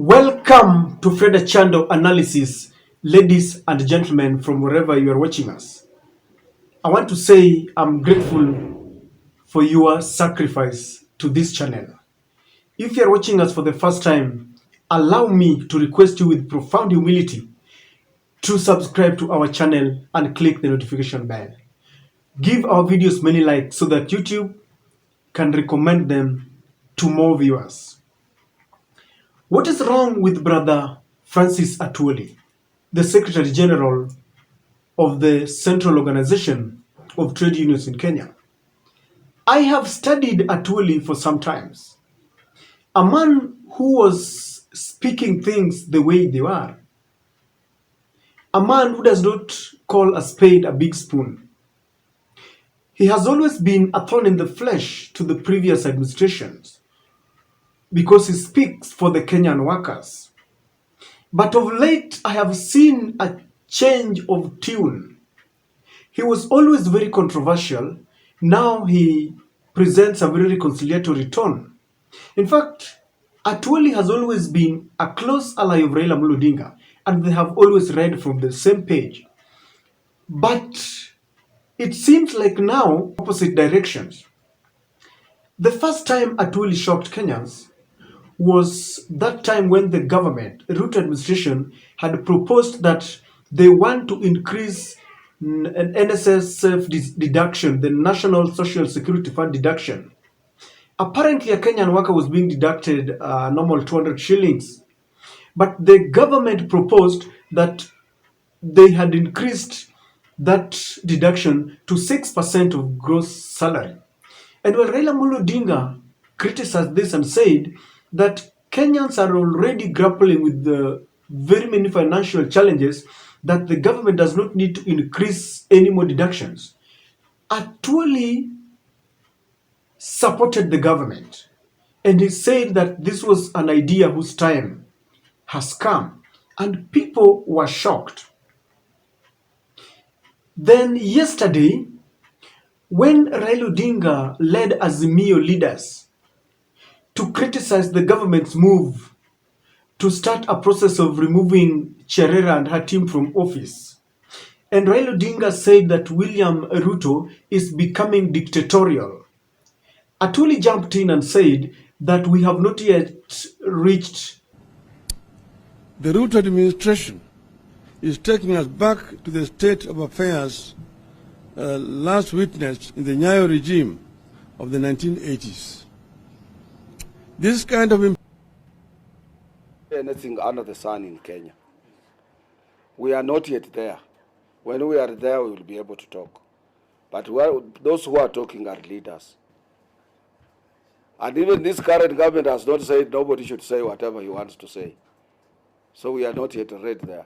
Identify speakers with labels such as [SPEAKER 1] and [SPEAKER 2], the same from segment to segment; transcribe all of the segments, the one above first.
[SPEAKER 1] Welcome to Fred Chando Analysis, ladies and gentlemen from wherever you are watching us. I want to say I'm grateful for your sacrifice to this channel. If you are watching us for the first time, allow me to request you with profound humility to subscribe to our channel and click the notification bell. Give our videos many likes so that YouTube can recommend them to more viewers. What is wrong with Brother Francis Atwoli, the Secretary General of the Central Organization of Trade Unions in Kenya? I have studied Atwoli for some times. A man who was speaking things the way they were. A man who does not call a spade a big spoon. He has always been a thorn in the flesh to the previous administrations because he speaks for the Kenyan workers. But of late, I have seen a change of tune. He was always very controversial. Now he presents a very reconciliatory tone. In fact, Atwoli has always been a close ally of Raila Odinga, and they have always read from the same page. But it seems like now opposite directions. The first time Atwoli shocked Kenyans was that time when the government, the Ruto administration, had proposed that they want to increase an NSS deduction, the National Social Security Fund deduction. Apparently, a Kenyan worker was being deducted normal 200 shillings, but the government proposed that they had increased that deduction to 6% of gross salary. And when Raila Odinga criticized this and said that Kenyans are already grappling with the very many financial challenges that the government does not need to increase any more deductions, Atwoli supported the government. And he said that this was an idea whose time has come. And people were shocked. Then yesterday, when Raila Odinga led Azimio leaders to criticize the government's move to start a process of removing Cherera and her team from office, and Raila Odinga said that William Ruto is becoming dictatorial, Atwoli jumped in and said that we have not yet reached.
[SPEAKER 2] The Ruto administration is taking us back to the state of affairs last witnessed in the Nyayo regime of the 1980s. This kind of
[SPEAKER 3] anything under the sun in Kenya. We are not yet there. When we are there, we will be able to talk. But those who are talking are leaders. And even this current government has not said nobody should say whatever he wants to say. So we are not yet ready there.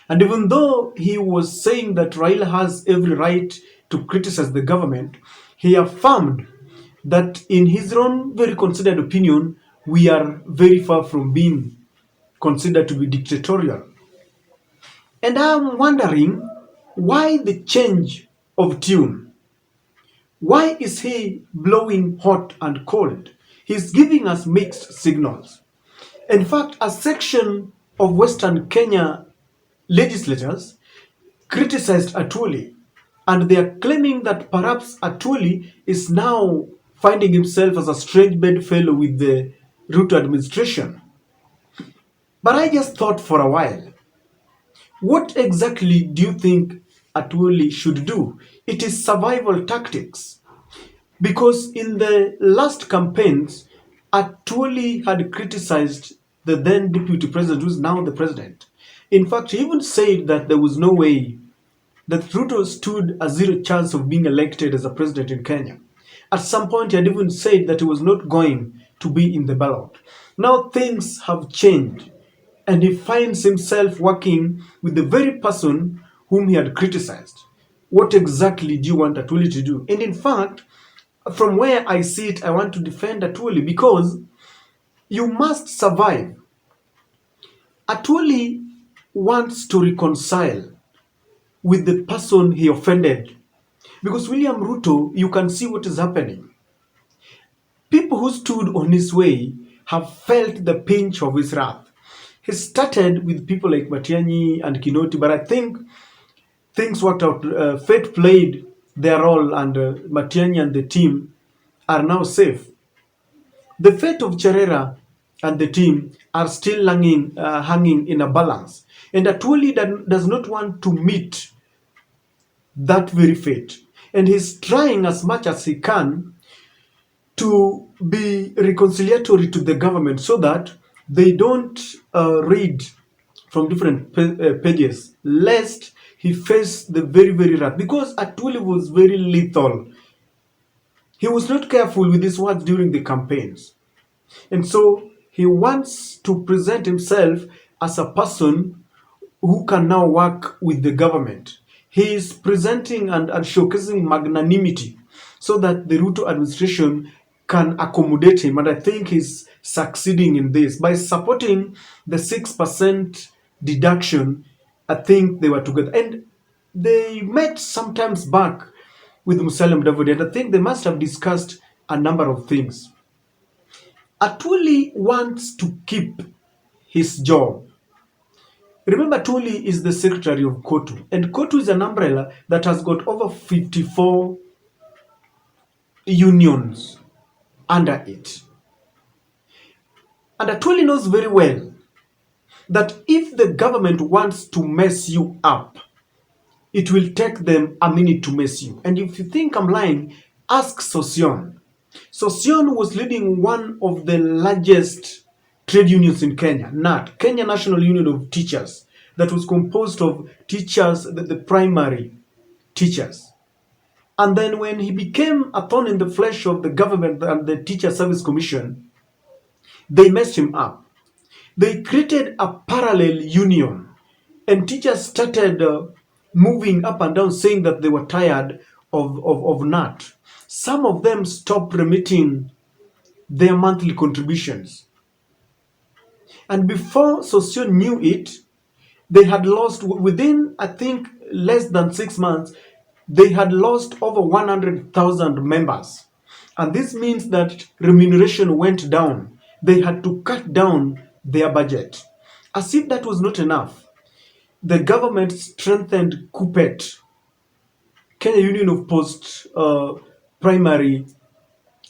[SPEAKER 1] And even though he was saying that Raila has every right to criticize the government, he affirmed that in his own very considered opinion, we are very far from being considered to be dictatorial. And I'm wondering, why the change of tune? Why is he blowing hot and cold? He's giving us mixed signals. In fact, a section of Western Kenya legislators criticized Atwoli, and they are claiming that perhaps Atwoli is now finding himself as a strange bedfellow with the Ruto administration. But I just thought for a while, what exactly do you think Atwoli should do? It is survival tactics. Because in the last campaigns, Atwoli had criticized the then deputy president, who is now the president. In fact, he even said that there was no way that Ruto stood a zero chance of being elected as a president in Kenya. At some point, he had even said that he was not going to be in the ballot. Now things have changed, and he finds himself working with the very person whom he had criticized. What exactly do you want Atwoli to do? And in fact, from where I sit, I want to defend Atwoli because you must survive. Atwoli wants to reconcile with the person he offended. Because William Ruto, you can see what is happening. People who stood on his way have felt the pinch of his wrath. He started with people like Matiang'i and Kinoti, but I think things worked out. Fate played their role, and Matiang'i and the team are now safe. The fate of Cherera and the team are still hanging in a balance. And Atwoli does not want to meet that very fate. And he's trying as much as he can to be reconciliatory to the government so that they don't read from different pages, lest he face the very, very wrath. Because Atwoli was very lethal. He was not careful with his words during the campaigns. And so he wants to present himself as a person who can now work with the government. He is presenting and showcasing magnanimity so that the Ruto administration can accommodate him. And I think he's succeeding in this. By supporting the 6% deduction, I think they were together. And they met sometimes back with Musalia Mudavadi, and I think they must have discussed a number of things. Atwoli wants to keep his job. Remember, Atwoli is the secretary of KOTU, and KOTU is an umbrella that has got over 54 unions under it. And Atwoli knows very well that if the government wants to mess you up, it will take them a minute to mess you. And if you think I'm lying, ask Sosion. Sosion was leading one of the largest trade unions in Kenya, NAT, Kenya National Union of Teachers, that was composed of teachers, the primary teachers. And then when he became a thorn in the flesh of the government and the Teacher Service Commission, they messed him up. They created a parallel union, and teachers started moving up and down saying that they were tired of NAT. Some of them stopped remitting their monthly contributions. And before Sosion knew it, they had lost, within, I think, less than 6 months, they had lost over 100,000 members. And this means that remuneration went down. They had to cut down their budget. As if that was not enough, the government strengthened KUPPET, Kenya Union of Primary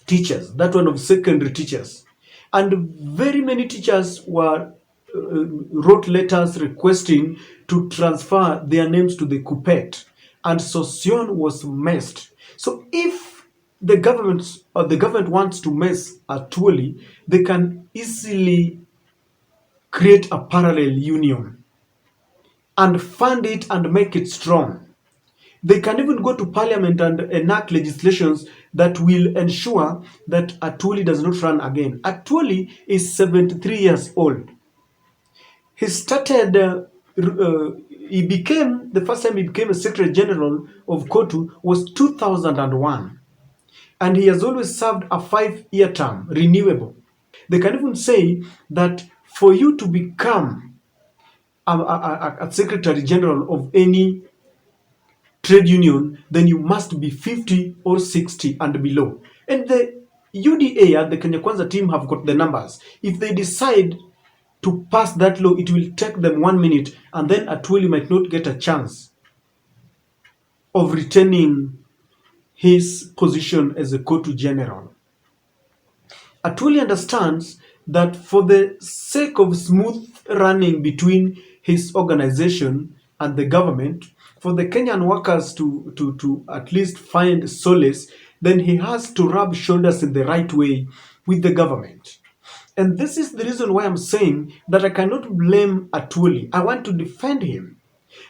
[SPEAKER 1] Teachers, that one of secondary teachers. And very many teachers wrote letters requesting to transfer their names to the KUPPET, and Sosion was messed. So if the government wants to mess Atwoli, they can easily create a parallel union and fund it and make it strong. They can even go to parliament and enact legislations that will ensure that Atwoli does not run again. Atwoli is 73 years old. He started, the first time he became a Secretary General of KOTU was 2001. And he has always served a 5-year term, renewable. They can even say that for you to become a Secretary General of any trade union, then you must be 50 or 60 and below. And the UDA and the Kenya Kwanza team have got the numbers. If they decide to pass that law, it will take them 1 minute, and then Atwoli might not get a chance of retaining his position as a KOTU general. Atwoli understands that for the sake of smooth running between his organization and the government, for the Kenyan workers to at least find solace, then he has to rub shoulders in the right way with the government. And this is the reason why I'm saying that I cannot blame Atwoli. I want to defend him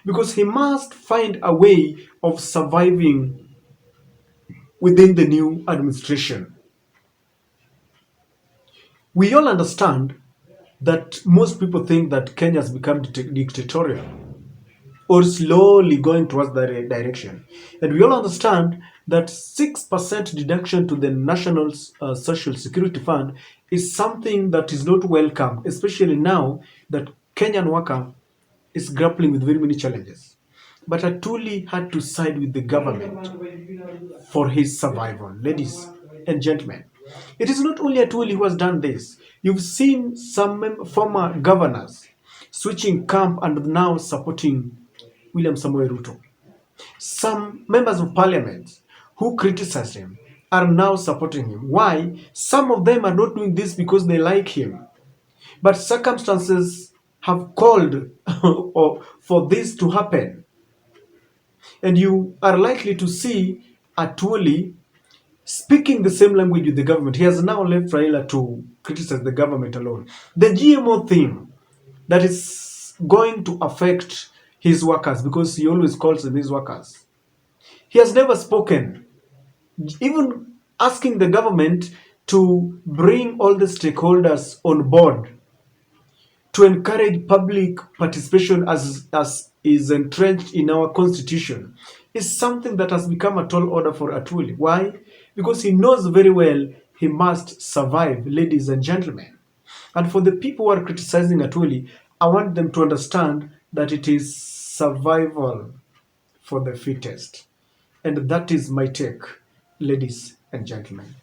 [SPEAKER 1] because he must find a way of surviving within the new administration. We all understand that most people think that Kenya has become dictatorial or slowly going towards that direction. And we all understand that 6% deduction to the National Social Security Fund is something that is not welcome, especially now that Kenyan worker is grappling with very many challenges. But Atwoli had to side with the government for his survival. Ladies and gentlemen, it is not only Atwoli who has done this. You've seen some former governors switching camp and now supporting William Samoei Ruto. Some members of parliament who criticized him are now supporting him. Why? Some of them are not doing this because they like him, but circumstances have called for this to happen. And you are likely to see Atwoli speaking the same language with the government. He has now left Raila to criticize the government alone. The GMO thing that is going to affect his workers, because he always calls them his workers. He has never spoken, even asking the government to bring all the stakeholders on board to encourage public participation as is entrenched in our constitution is something that has become a tall order for Atwoli. Why? Because he knows very well he must survive, ladies and gentlemen. And for the people who are criticizing Atwoli, I want them to understand that it is survival for the fittest. And that is my take, ladies and gentlemen.